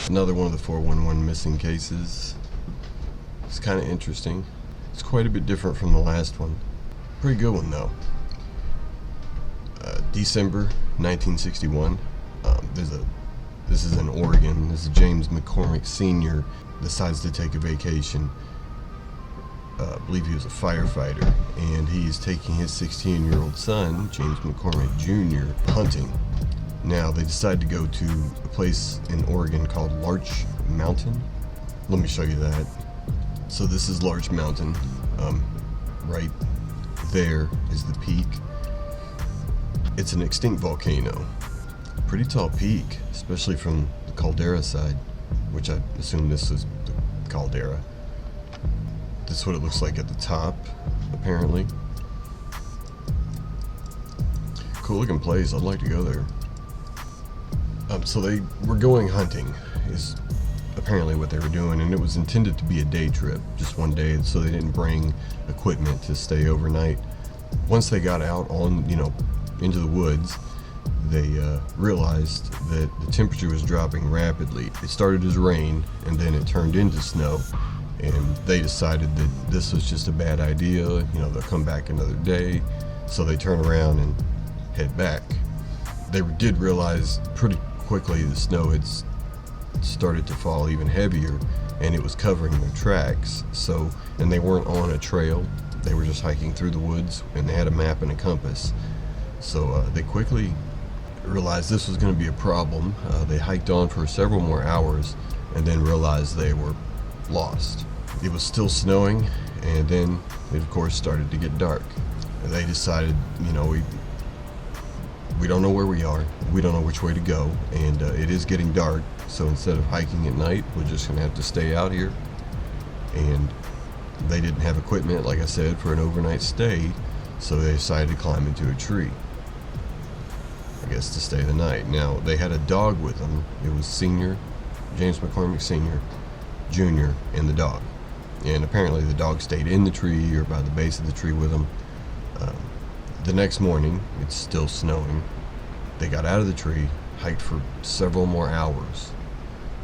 Another one of the 411 missing cases. It's kind of interesting. It's quite a bit different from the last one. Pretty good one though. December 1961. This is in Oregon. This is James McCormick Sr. decides to take a vacation. I believe he was a firefighter, and he's taking his 16-year-old son, James McCormick Jr., hunting. Now, they decide to go to a place in Oregon called Larch Mountain. Let me show you that. So this is Larch Mountain. Right there is the peak. It's an extinct volcano. Pretty tall peak, especially from the caldera side, which I assume this is the caldera. This is what it looks like at the top, apparently. Cool looking place. I'd like to go there. So they were going hunting, is apparently what they were doing, and it was intended to be a day trip, just one day, so they didn't bring equipment to stay overnight. Once they got out on, into the woods, they realized that the temperature was dropping rapidly. It started as rain, and then it turned into snow, and they decided that this was just a bad idea. They'll come back another day, so they turn around and head back. They did realize pretty quickly the snow had started to fall even heavier, and it was covering their tracks. And they weren't on a trail. They were just hiking through the woods, and they had a map and a compass. So they quickly realized this was going to be a problem. They hiked on for several more hours, and then realized they were lost. It was still snowing, and then it of course started to get dark. They decided, we don't know where we are, we don't know which way to go, and it is getting dark, so instead of hiking at night, we're just going to have to stay out here. And they didn't have equipment, like I said, for an overnight stay, so they decided to climb into a tree, I guess, to stay the night. Now, they had a dog with them. It was James McCormick Sr., Jr., and the dog. And apparently the dog stayed in the tree or by the base of the tree with them. The next morning, it's still snowing. They got out of the tree, hiked for several more hours,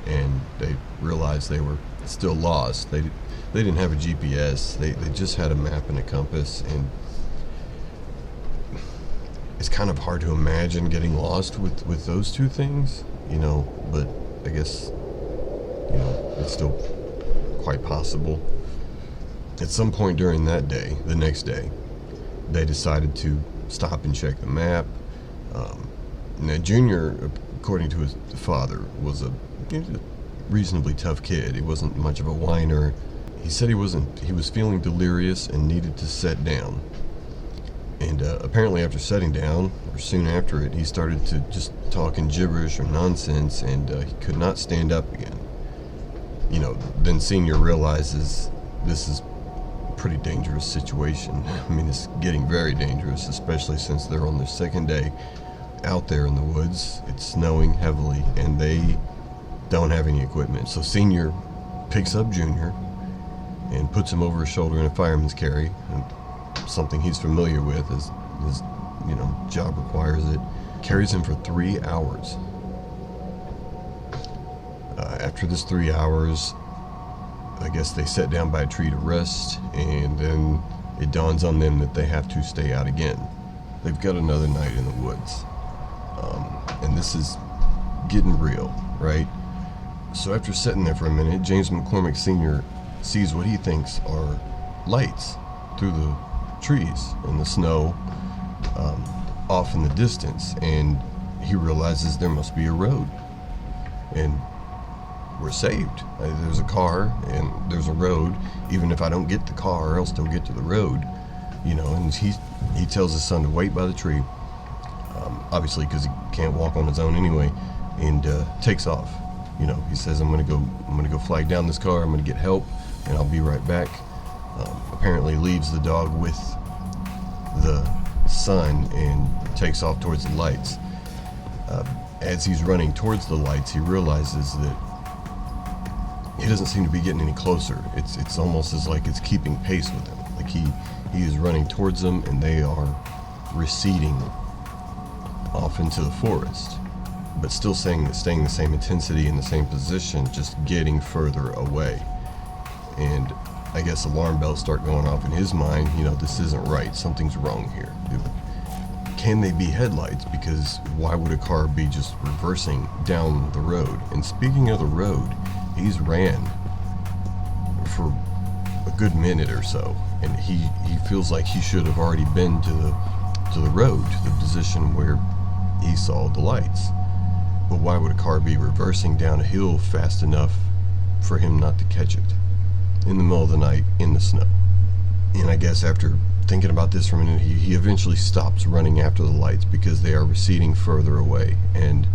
and they realized they were still lost. They didn't have a GPS. They just had a map and a compass, and it's kind of hard to imagine getting lost with those two things, but I guess, it's still quite possible. At some point during that day, the next day, they decided to stop and check the map. Now, Junior, according to his father, was a reasonably tough kid. He wasn't much of a whiner. He said he was feeling delirious and needed to sit down. And apparently after sitting down, or soon after it, he started to just talk in gibberish or nonsense, and he could not stand up again. Then Senior realizes this is a pretty dangerous situation. I mean, it's getting very dangerous, especially since they're on their second day out there in the woods. It's snowing heavily, and they don't have any equipment. So Senior picks up Junior and puts him over his shoulder in a fireman's carry, and something he's familiar with, as his job requires it. Carries him for 3 hours. After this 3 hours, I guess they sat down by a tree to rest, and then it dawns on them that they have to stay out again. They've got another night in the woods, and this is getting real, right? So after sitting there for a minute, James McCormick Sr. sees what he thinks are lights through the trees and the snow off in the distance, and he realizes there must be a road, and we're saved. There's a car and there's a road. Even if I don't get the car, I'll still get to the road, and he tells his son to wait by the tree, obviously because he can't walk on his own anyway, and takes off. He says, I'm gonna go flag down this car, I'm gonna get help, and I'll be right back. Apparently leaves the dog with the son and takes off towards the lights. As he's running towards the lights, he realizes that he doesn't seem to be getting any closer. It's almost as like it's keeping pace with him. Like he is running towards them, and they are receding off into the forest. but still staying the same intensity in the same position, just getting further away. And I guess alarm bells start going off in his mind. This isn't right. Something's wrong here. Can they be headlights? Because why would a car be just reversing down the road? And speaking of the road, he's ran for a good minute or so, and he feels like he should have already been to the road, to the position where he saw the lights. But why would a car be reversing down a hill fast enough for him not to catch it in the middle of the night in the snow? And I guess after thinking about this for a minute, he eventually stops running after the lights because they are receding further away. And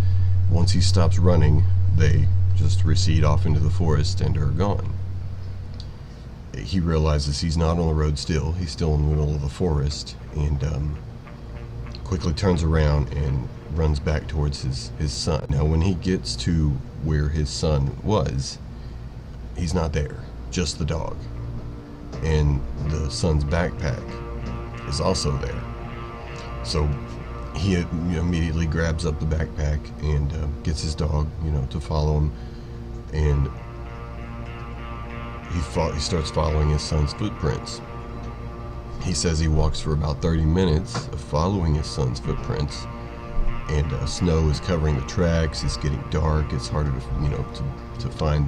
once he stops running, they just recede off into the forest and are gone. He realizes he's not on the road still. He's still in the middle of the forest, and quickly turns around and runs back towards his son. Now, when he gets to where his son was, he's not there, just the dog. And the son's backpack is also there. So he immediately grabs up the backpack and gets his dog, to follow him. And he starts following his son's footprints. He says he walks for about 30 minutes of following his son's footprints, and snow is covering the tracks. It's getting dark. It's harder to find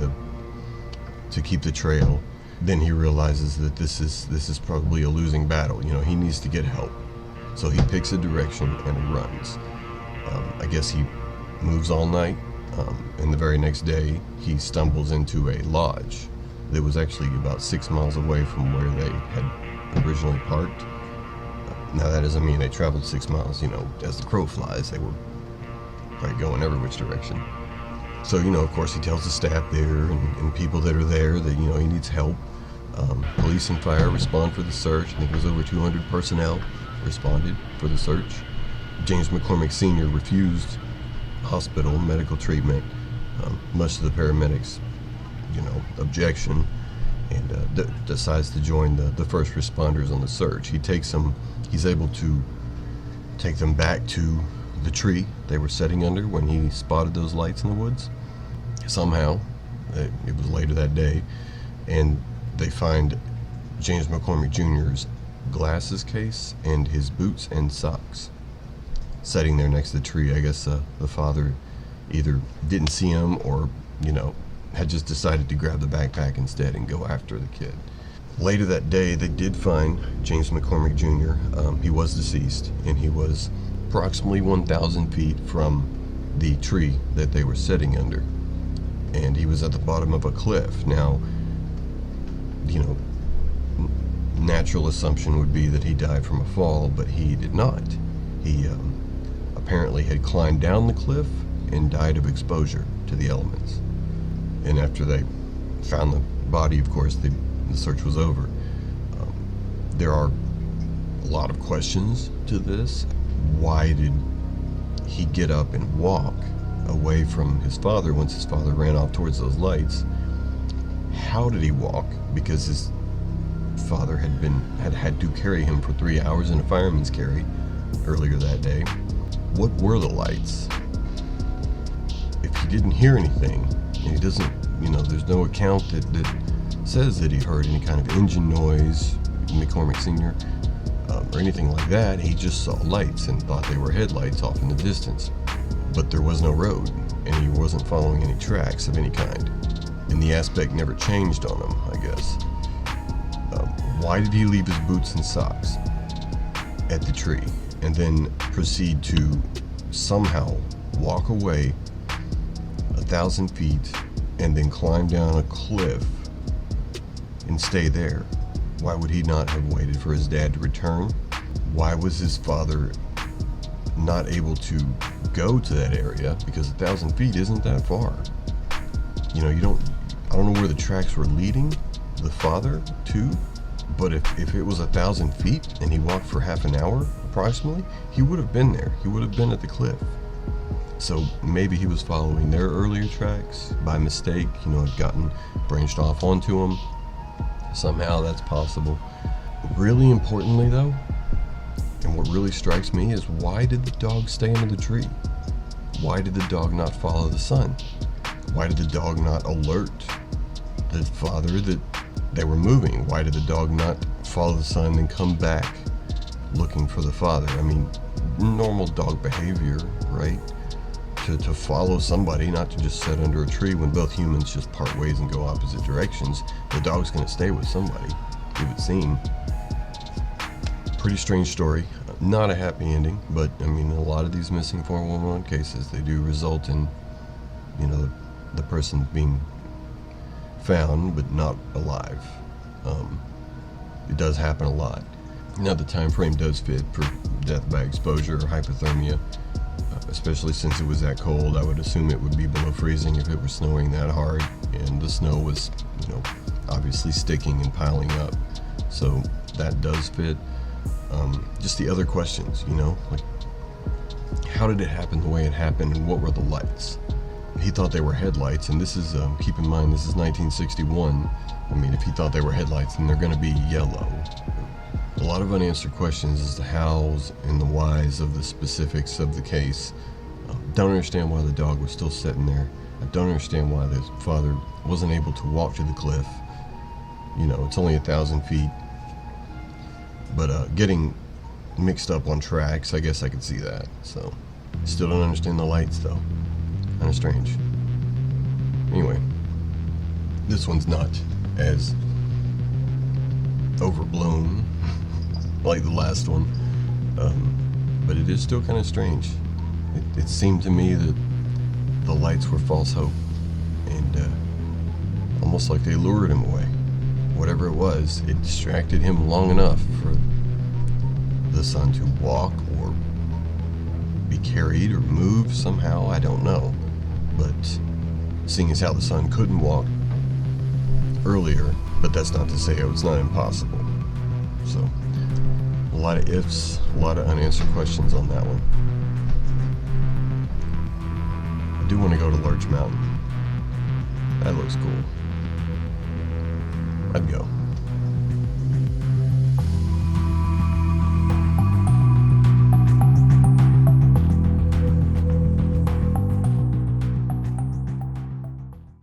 to keep the trail. Then he realizes that this is probably a losing battle. He needs to get help. So he picks a direction and runs. I guess he moves all night, and the very next day he stumbles into a lodge that was actually about 6 miles away from where they had originally parked. Now that doesn't mean they traveled 6 miles, as the crow flies. They were probably going every which direction. So, of course he tells the staff there and people that are there that, he needs help. Police and fire respond for the search. I think it was over 200 personnel responded for the search. James McCormick Sr. refused hospital medical treatment, much to the paramedics' objection, and decides to join the first responders on the search. He's able to take them back to the tree they were sitting under when he spotted those lights in the woods. Somehow, it was later that day, and they find James McCormick Jr.'s glasses case and his boots and socks sitting there next to the tree. I guess the father either didn't see him or, had just decided to grab the backpack instead and go after the kid. Later that day, they did find James McCormick Jr. He was deceased, and he was approximately 1,000 feet from the tree that they were sitting under. And he was at the bottom of a cliff. Now, natural assumption would be that he died from a fall, but he did not. He apparently had climbed down the cliff and died of exposure to the elements. And after they found the body, of course, the search was over. There are a lot of questions to this. Why did he get up and walk away from his father once his father ran off towards those lights? How did he walk? Because his father had to carry him for 3 hours in a fireman's carry earlier that day. What were the lights? If he didn't hear anything, and he doesn't, there's no account that says that he heard any kind of engine noise, McCormick Sr., or anything like that. He just saw lights and thought they were headlights off in the distance. But there was no road, and he wasn't following any tracks of any kind. And the aspect never changed on him, I guess. Why did he leave his boots and socks at the tree and then proceed to somehow walk away 1,000 feet and then climb down a cliff and stay there? Why would he not have waited for his dad to return? Why was his father not able to go to that area? Because 1,000 feet isn't that far. I don't know where the tracks were leading the father to, but if it was 1,000 feet and he walked for half an hour approximately, he would have been there. He would have been at the cliff. So maybe he was following their earlier tracks by mistake, had branched off onto them. Somehow that's possible. Really importantly though, and what really strikes me is, why did the dog stay under the tree? Why did the dog not follow the sun? Why did the dog not alert the father that they were moving? Why did the dog not follow the sun and come back looking for the father? I mean, normal dog behavior, right? To follow somebody, not to just sit under a tree when both humans just part ways and go opposite directions. The dog's going to stay with somebody, it would seem. Pretty strange story. Not a happy ending, but I mean, a lot of these missing 411 cases, they do result in, the person being found but not alive. It does happen a lot. Now, the time frame does fit for death by exposure or hypothermia, especially since it was that cold. I would assume it would be below freezing if it were snowing that hard, and the snow was, obviously sticking and piling up. So that does fit. Just the other questions, like, how did it happen the way it happened, and what were the lights? He thought they were headlights, and this is, keep in mind, this is 1961. I mean, if he thought they were headlights, then they're going to be yellow. A lot of unanswered questions as to hows and the whys of the specifics of the case. Don't understand why the dog was still sitting there. I don't understand why the father wasn't able to walk to the cliff. It's only 1,000 feet. But getting mixed up on tracks, I guess I could see that. So, still don't understand the lights, though. Kind of strange. Anyway, this one's not as overblown like the last one, but it is still kind of strange. It seemed to me that the lights were false hope, and almost like they lured him away. Whatever it was, it distracted him long enough for the son to walk or be carried or move somehow. I don't know. But seeing as how the son couldn't walk earlier, but that's not to say it's not impossible. So, a lot of ifs, a lot of unanswered questions on that one. I do want to go to Larch Mountain. That looks cool. I'd go.